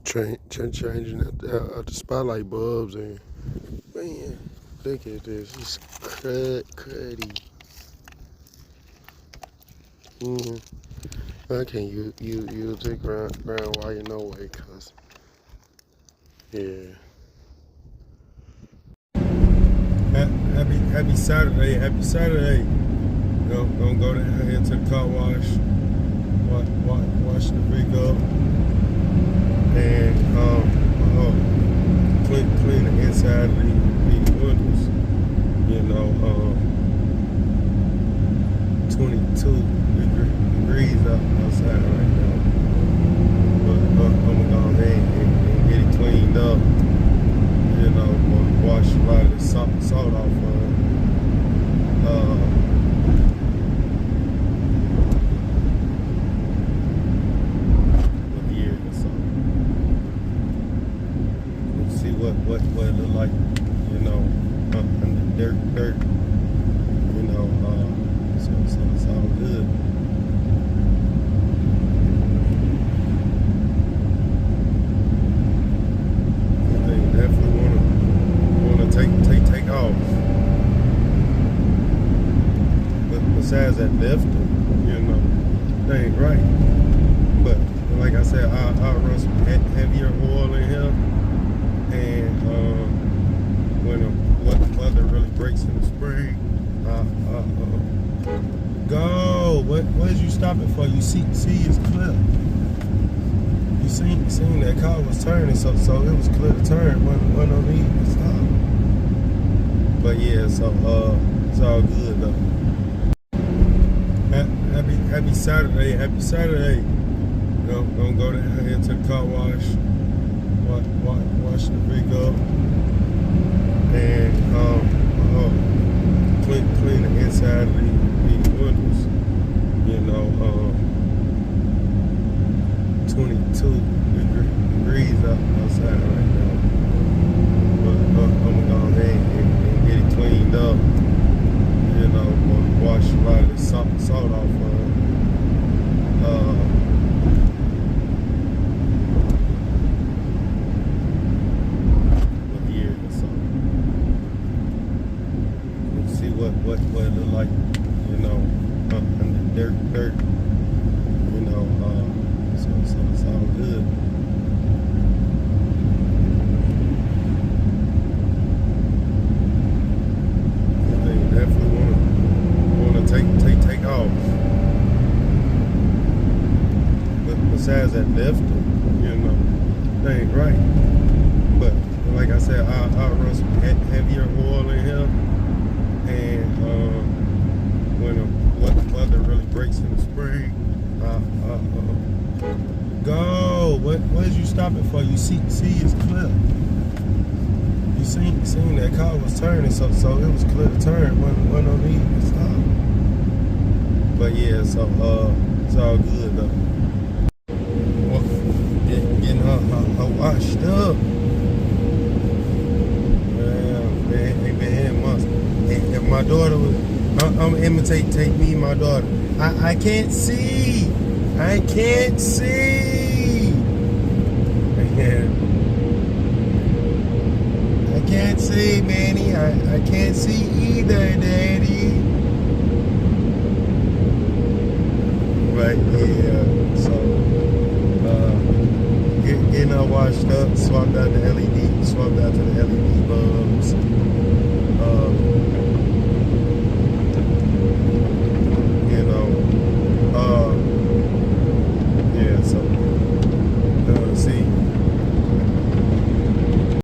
changing the spotlight bulbs and man, look at this. It's cruddy. I can't use the ground wire no way, cause yeah. Happy Saturday, happy Saturday. Gonna go down here to the car wash, wash the rig up, and clean the inside of these windows. 22 degrees outside right now. But I'm gonna go ahead and get it cleaned up. Wash a lot of the salt off here or something. Let's see what it look like, under dirt, so it's all good. They definitely wanna take off. But besides that lifting, that ain't right. But like I said, I'll run some heavier oil in here, and when the weather really breaks in the spring, go. What is you stopping for? You see it's clear. You seen that car was turning, so it was clear to turn. Wasn't no need to stop. But yeah, so it's all good though. Happy Saturday, happy Saturday. Gonna go down here to the car wash, wash the rig up, and clean the inside of these windows. 22 degrees outside right now. But I'm gonna go ahead and get it cleaned up. Wash a lot of the salt off here or something. Let's see what it look like, under dirt, so it's all good. They definitely wanna take off. But besides that lifting, that ain't right. But like I said, I'll run some heavier oil in here, and when the weather really breaks in the spring, go. What is you stopping for? You see it's clear. You seen that car was turning, so it was clear to turn. Wasn't no need to stop. But yeah, so it's all good though. Getting her washed up. They been here months. If my daughter was, I'm gonna imitate me and my daughter. I can't see. I can't see. I can't see, Manny. I can't see either, Daddy. Right, yeah. So, getting her washed up, swapped out to the LED bulbs.